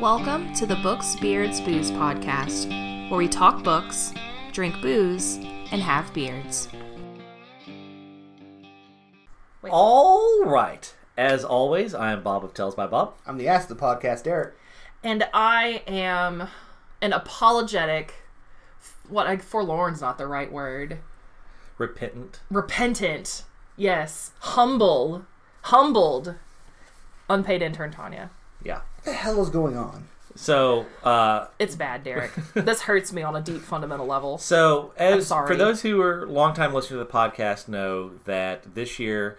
Welcome to the Books, Beards, Booze podcast, where we talk books, drink booze, and have beards. All right. As always, I am Bob of Tales by Bob. I'm the ass of the podcast, Eric. And I am an apologetic, forlorn's not the right word. Repentant. Yes. Humbled. Unpaid intern Tonya. Yeah. What the hell is going on? So, it's bad, Derek. This hurts me on a deep fundamental level. So, for those who are longtime listeners to the podcast know that this year,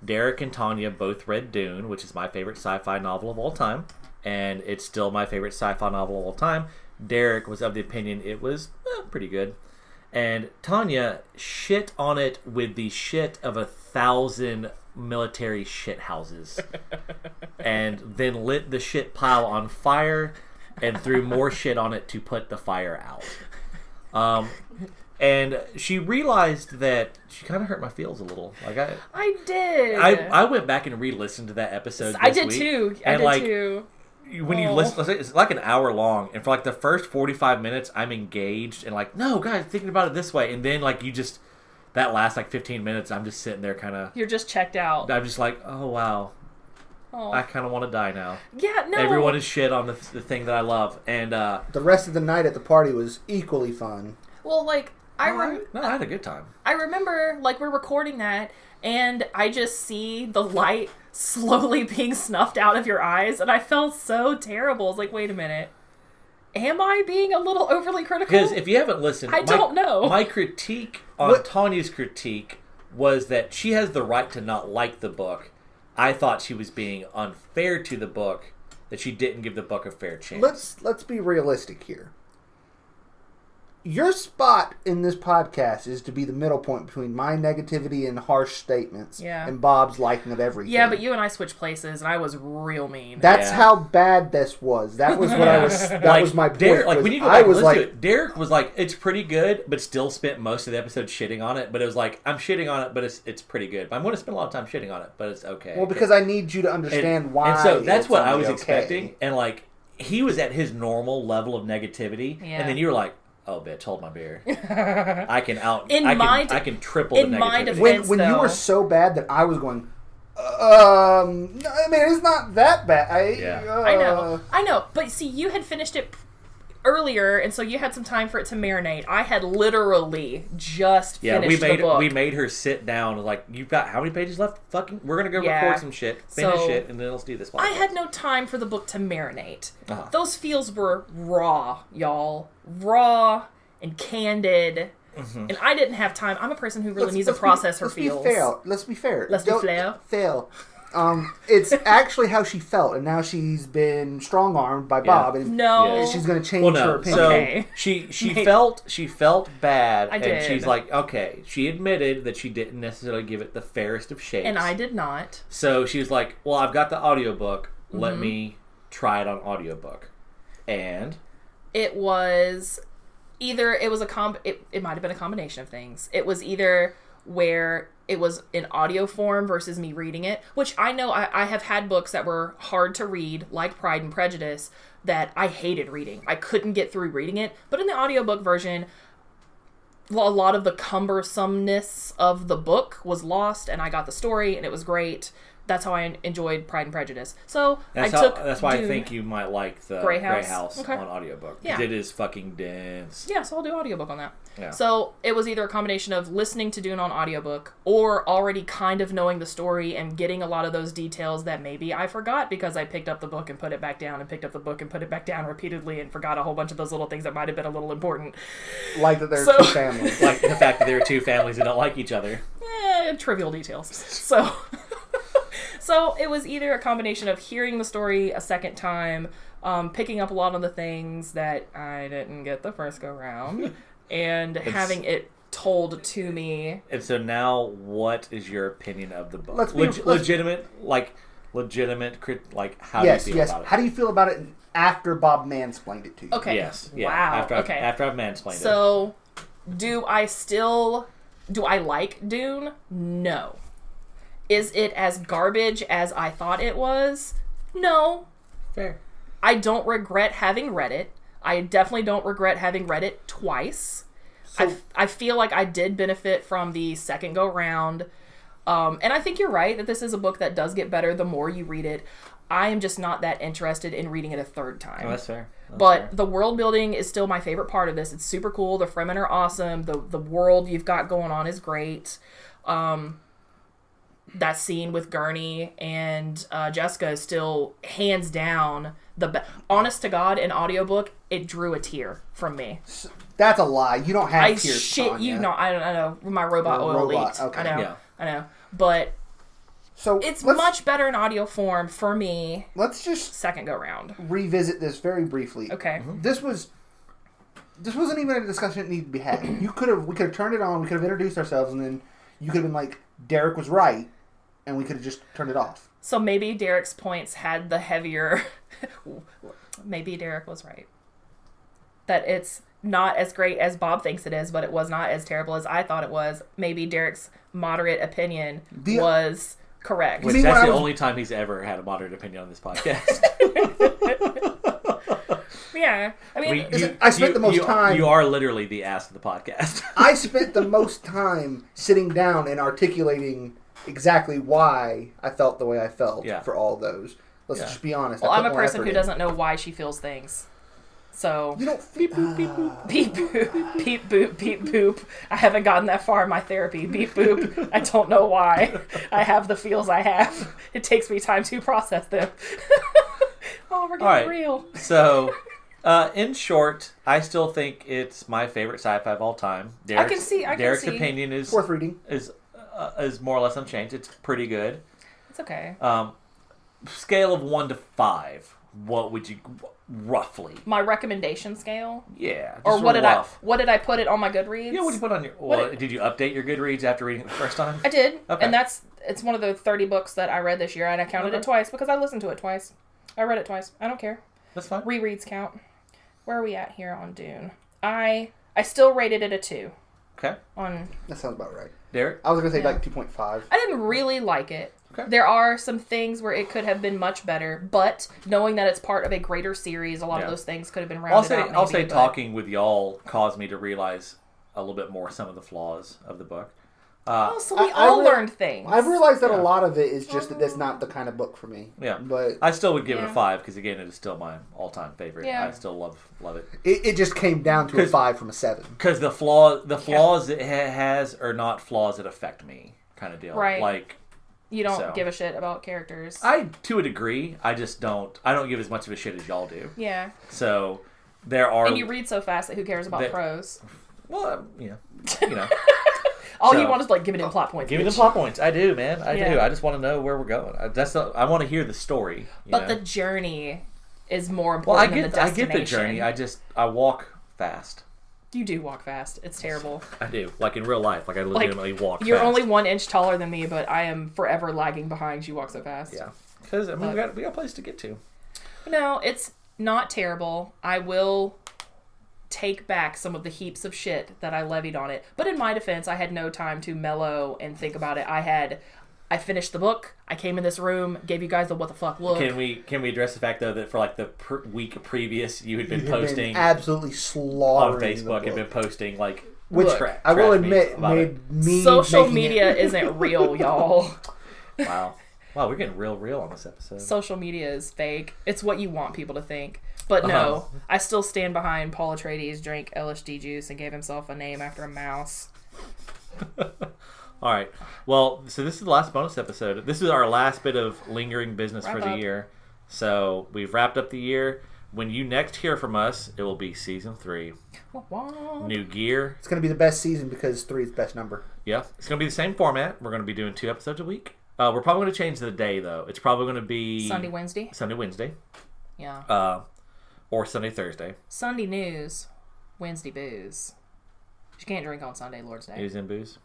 Derek and Tonya both read Dune, which is my favorite sci-fi novel of all time, and it's still my favorite sci-fi novel of all time. Derek was of the opinion it was pretty good, and Tonya shit on it with the shit of 1,000 military shit houses, and then lit the shit pile on fire and threw more shit on it to put the fire out. And she realized that she kind of hurt my feels a little. Like I did. I went back and re-listened to that episode. I did too. When you listen, it's like an hour long, and for like the first 45 minutes, I'm engaged and like, no, guys, thinking about it this way, and then like that last like 15 minutes, I'm just sitting there kind of. You're just checked out. I'm just like, oh wow. Oh. I kind of want to die now. Yeah, no. Everyone is shit on the thing that I love, and the rest of the night at the party was equally fun. Well, like I had a good time. I remember, like, we're recording that, and I just see the light slowly being snuffed out of your eyes, and I felt so terrible. I was like, wait a minute. Am I being a little overly critical? Because if you haven't listened, I don't know. My critique on Tonya's critique was that she has the right to not like the book. I thought she was being unfair to the book, that she didn't give the book a fair chance. Let's be realistic here. Your spot in this podcast is to be the middle point between my negativity and harsh statements and Bob's liking of everything. Yeah, but you and I switched places, and I was real mean. That's how bad this was. That was what I was. That was my point. Derek, like when you go back and listen to it, Derek was like, "It's pretty good," but still spent most of the episode shitting on it. But it was like, "I'm shitting on it, but it's pretty good." But I'm going to spend a lot of time shitting on it, but it's okay. Well, because I need you to understand why. And so that's what I was expecting. And like, he was at his normal level of negativity, and then you were like, oh, bitch, hold my beer. I can triple the negativity. When you were so bad that I was going, I mean, it's not that bad. I know. But see, you had finished it earlier, and so you had some time for it to marinate. I had literally just finished the book. We made her sit down. Like, you've got how many pages left? Fucking, we're going to go record some shit, finish it, and then let's do this podcast. I had no time for the book to marinate. Those feels were raw, y'all. Raw and candid. Mm-hmm. And I didn't have time. I'm a person who really needs to process her feels. Let's be fair. Let's be fair. It's actually how she felt, and now she's been strong-armed by Bob, and she's going to change her opinion. So she felt bad, and she's like, okay, she admitted that she didn't necessarily give it the fairest of shakes. And I did not. So she was like, well, I've got the audiobook. Let me try it on audiobook. And it was either it might have been a combination of things. It was either where it was in audio form versus me reading it, which I know I have had books that were hard to read, like Pride and Prejudice, that I hated reading. I couldn't get through reading it. But in the audiobook version, a lot of the cumbersomeness of the book was lost, and I got the story, and it was great. That's how I enjoyed Pride and Prejudice. So that's why Dune. I think you might like the Grey House on audiobook. Because it is fucking dense. Yeah, so I'll do audiobook on that. Yeah. So it was either a combination of listening to Dune on audiobook or already kind of knowing the story and getting a lot of those details that maybe I forgot because I picked up the book and put it back down and picked up the book and put it back down repeatedly and forgot a whole bunch of those little things that might have been a little important. Like that there are two families. Like the fact that there are two families that don't like each other. Trivial details. So it was either a combination of hearing the story a second time, picking up a lot of the things that I didn't get the first go round, and having it told to me. And so now, what is your opinion of the book? How do you feel about it? How do you feel about it after Bob mansplained it to you? Okay. Yes. Yeah. Wow. After I've mansplained it. So, do I like Dune? No. Is it as garbage as I thought it was? No. Fair. I don't regret having read it. I definitely don't regret having read it twice. So, I feel like I did benefit from the second go round. And I think you're right that this is a book that does get better the more you read it. I am just not that interested in reading it a third time. Oh, that's fair. But the world building is still my favorite part of this. It's super cool. The Fremen are awesome. The world you've got going on is great. That scene with Gurney and Jessica is still hands down the best. Honest to God, in audiobook, it drew a tear from me. That's a lie. You don't have tears, shit Tonya. You know. I know. My robot oil leaked. Okay. I know. But so it's much better in audio form for me. Let's just second go round. Revisit this very briefly. Okay. Mm-hmm. This wasn't even a discussion that needed to be had. We could have turned it on. We could have introduced ourselves, and then you could have been like, Derek was right, and we could have just turned it off. So maybe Derek's points had the heavier. Maybe Derek was right. That it's not as great as Bob thinks it is, but it was not as terrible as I thought it was. Maybe Derek's moderate opinion was correct. Which that's the only time he's ever had a moderate opinion on this podcast. Yeah. I mean, I spent the most time... You are literally the ass of the podcast. I spent the most time sitting down and articulating exactly why I felt the way I felt for all of those. Let's just be honest. Well, I'm a person who doesn't know why she feels things. So, you don't beep boop, beep boop. Beep boop, beep boop, beep boop. I haven't gotten that far in my therapy. Beep boop. I don't know why I have the feels I have. It takes me time to process them. Oh, we're getting real. So, in short, I still think it's my favorite sci-fi of all time. Derek's opinion is worth reading. Is more or less unchanged. It's pretty good. It's okay. Scale of 1 to 5. What would you roughly? My recommendation scale? Yeah. Or what did I put it on my Goodreads? Yeah, what did you put on your... did you update your Goodreads after reading it the first time? I did. Okay. And it's one of the 30 books that I read this year, and I counted it twice because I listened to it twice. I read it twice. I don't care. That's fine. Rereads count. Where are we at here on Dune? I still rated it a 2. Okay. That sounds about right. Derek? I was going to say like 2.5. I didn't really like it. Okay. There are some things where it could have been much better, but knowing that it's part of a greater series, a lot of those things could have been rounded out. I'll say talking with y'all caused me to realize a little bit more some of the flaws of the book. So we all learned things. I've realized that a lot of it is just that that's not the kind of book for me. Yeah. But I still would give it a 5 because, again, it is still my all-time favorite. Yeah. I still love it. It just came down to a 5 from a 7. Because the flaws it has are not flaws that affect me kind of deal. Right. Like... You don't give a shit about characters. To a degree. I just don't. I don't give as much of a shit as y'all do. Yeah. So, there are... And you read so fast that who cares about prose? Well, you know. All you want is, like, give me them plot points. Give me the plot points. I do, man. I do. I just want to know where we're going. I want to hear the story. But the journey is more important than the destination. I get the journey. I walk fast. You do walk fast. It's terrible. I do. Like in real life. Like I legitimately walk You're fast. only 1 inch taller than me, but I am forever lagging behind. You walk so fast. Yeah. Because, I mean, we got a place to get to. No, it's not terrible. I will take back some of the heaps of shit that I levied on it. But in my defense, I had no time to mellow and think about it. I finished the book. I came in this room, gave you guys the what the fuck look. Can we address the fact though that for like the week previous you had been posting absolutely slaughtering on Facebook and been posting like I will admit made me social media isn't real, y'all. Wow, we're getting real on this episode. Social media is fake. It's what you want people to think. But no, I still stand behind Paul Atreides drank LSD juice and gave himself a name after a mouse. All right. Well, so this is the last bonus episode. This is our last bit of lingering business for the year. So we've wrapped up the year. When you next hear from us, it will be season 3. New gear. It's going to be the best season because 3 is the best number. Yeah. It's going to be the same format. We're going to be doing 2 episodes a week. We're probably going to change the day, though. It's probably going to be... Sunday, Wednesday. Yeah. Or Sunday, Thursday. Sunday news, Wednesday booze. You can't drink on Sunday, Lord's Day. News and booze.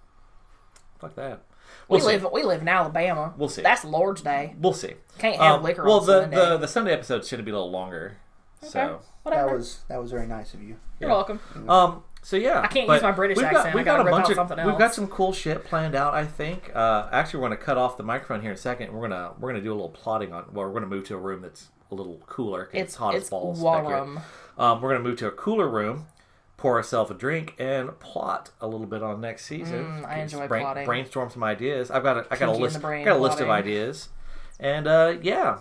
Fuck that. We live in Alabama. We'll see. That's Lord's Day. We'll see. Can't have liquor on Sunday. Well, the Sunday episodes should be a little longer. Okay. So whatever. That was very nice of you. You're welcome. So yeah, I can't use my British accent. I gotta rip out something else. We've got some cool shit planned out. I think. Actually, we're gonna cut off the microphone here in a second. We're gonna do a little plotting on. Well, we're gonna move to a room that's a a little cooler. It's hot as balls warm. back here. We're gonna move to a cooler room, pour ourselves a drink, and plot a little bit on next season. I enjoy plotting. Brainstorm some ideas. I got a list. Got a list of ideas. And we're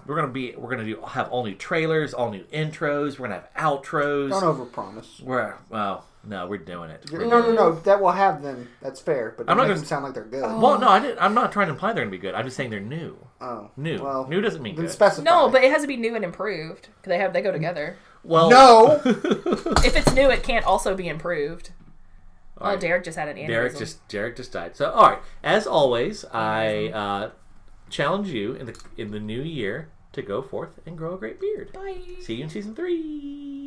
gonna have all new trailers, all new intros. We're gonna have outros. Don't overpromise. We're doing it. No. That will have them. That's fair, but I'm not going to sound like they're good. Well, no, I'm not trying to imply they're gonna be good. I'm just saying they're new. Oh, new. Well, new doesn't mean good. Specify. No, but it has to be new and improved because they go together. Well, no. If it's new, it can't also be improved. Right. Derek just had an aneurysm. Derek just died. So, all right. As always, I challenge you in the new year to go forth and grow a great beard. Bye. See you in season 3.